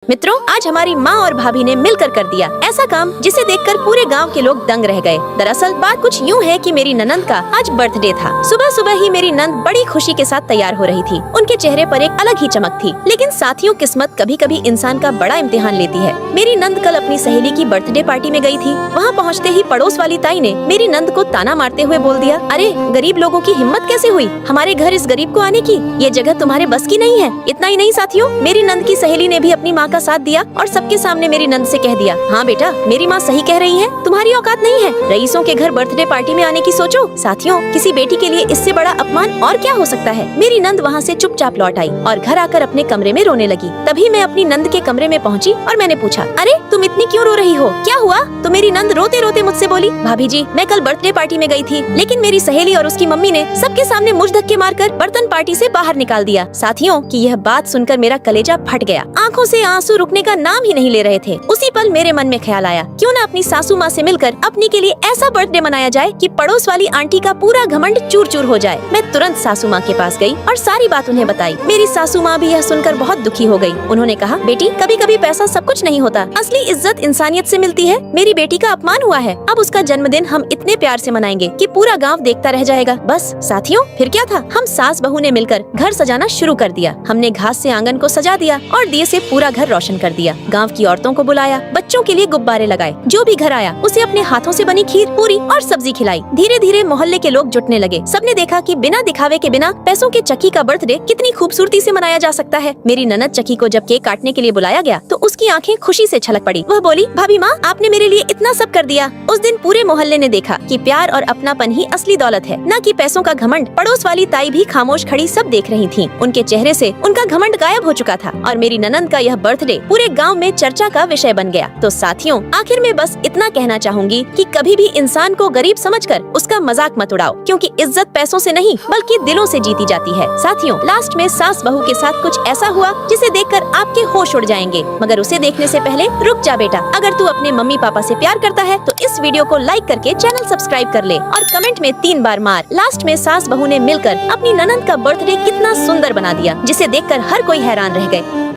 मित्रों, आज हमारी माँ और भाभी ने मिलकर कर दिया ऐसा काम जिसे देखकर पूरे गांव के लोग दंग रह गए। दरअसल बात कुछ यूँ है कि मेरी ननंद का आज बर्थडे था। सुबह सुबह ही मेरी नंद बड़ी खुशी के साथ तैयार हो रही थी। उनके चेहरे पर एक अलग ही चमक थी। लेकिन साथियों, किस्मत कभी कभी इंसान का बड़ा इम्तिहान लेती है। मेरी नंद कल अपनी सहेली की बर्थडे पार्टी में गई थी। वहाँ पहुँचते ही पड़ोस वाली ताई ने मेरी नंद को ताना मारते हुए बोल दिया, अरे गरीब लोगों की हिम्मत कैसे हुई हमारे घर इस गरीब को आने की? ये जगह तुम्हारे बस की नहीं है। इतना ही नहीं साथियों, मेरी नंद की सहेली ने भी अपनी माँ का साथ दिया और सबके सामने मेरी नंद से कह दिया, हाँ बेटा, मेरी माँ सही कह रही है, तुम्हारी औकात नहीं है रईसों के घर बर्थडे पार्टी में आने की। सोचो साथियों, किसी बेटी के लिए इससे बड़ा अपमान और क्या हो सकता है। मेरी नंद वहाँ से चुपचाप लौट आई और घर आकर अपने कमरे में रोने लगी। तभी मैं अपनी नंद के कमरे में पहुँची और मैंने पूछा, अरे तुम इतनी क्यों रो रही हो, क्या हुआ? तो मेरी नंद रोते रोते मुझसे बोली, भाभी जी, मैं कल बर्थडे पार्टी में गई थी, लेकिन मेरी सहेली और उसकी मम्मी ने सबके सामने मुझ धक्के मारकर बर्तन पार्टी से बाहर निकाल दिया। साथियों की यह बात सुनकर मेरा कलेजा फट गया। आंखों से आंसू रुकने का नाम ही नहीं ले रहे थे। उसी पल मेरे मन में ख्याल आया, क्यों न अपनी सासू माँ से मिलकर अपनी के लिए ऐसा बर्थडे मनाया जाए कि पड़ोस वाली आंटी का पूरा घमंड चूर चूर हो जाए। मैं तुरंत सासू माँ के पास गई और सारी बात उन्हें बताई। मेरी सासू माँ भी यह सुनकर बहुत दुखी हो गई। उन्होंने कहा, बेटी, कभी कभी पैसा सब कुछ नहीं होता, असली इज्जत इंसानियत से मिलती है। मेरी बेटी का अपमान हुआ है, अब उसका जन्मदिन हम इतने प्यार से मनाएंगे कि पूरा गाँव देखता रह जाएगा। बस साथियों, फिर क्या था, हम सास बहू ने मिलकर घर सजाना शुरू कर दिया। हमने घास से आंगन को सजा दिया और दिए से पूरा घर रोशन कर दिया। गाँव की औरतों को बुलाया, बच्चों के लिए गुब्बारे लगाए। जो भी घर आया उसे अपने हाथों से बनी खीर, पूरी और सब्जी खिलाई। धीरे धीरे मोहल्ले के लोग जुटने लगे। सबने देखा कि बिना दिखावे के, बिना पैसों के चक्की का बर्थडे कितनी खूबसूरती से मनाया जा सकता है। मेरी ननद चक्की को जब केक काटने के लिए बुलाया गया तो उसकी आंखें खुशी से छलक पड़ी। वह बोली, भाभी माँ, आपने मेरे लिए इतना सब कर दिया। उस दिन पूरे मोहल्ले ने देखा कि प्यार और अपनापन ही असली दौलत है, न कि पैसों का घमंड। पड़ोस वाली ताई भी खामोश खड़ी सब देख रही थी। उनके चेहरे से उनका घमंड गायब हो चुका था और मेरी ननद का यह बर्थडे पूरे गाँव में चर्चा का विषय बन गया। तो साथियों, आखिर में बस इतना कहना चाहूंगी कि कभी भी इंसान को गरीब समझकर उसका मजाक मत उड़ाओ, क्योंकि इज्जत पैसों से नहीं बल्कि दिलों से जीती जाती है। साथियों, लास्ट में सास बहू के साथ कुछ ऐसा हुआ जिसे देखकर आपके होश उड़ जाएंगे, मगर उसे देखने से पहले रुक जा बेटा। अगर तू अपने मम्मी पापा से प्यार करता है तो इस वीडियो को लाइक करके चैनल सब्सक्राइब कर ले और कमेंट में 3 बार मार। लास्ट में सास बहू ने मिलकर अपनी ननद का बर्थडे कितना सुंदर बना दिया, जिसे देखकर हर कोई हैरान रह गए।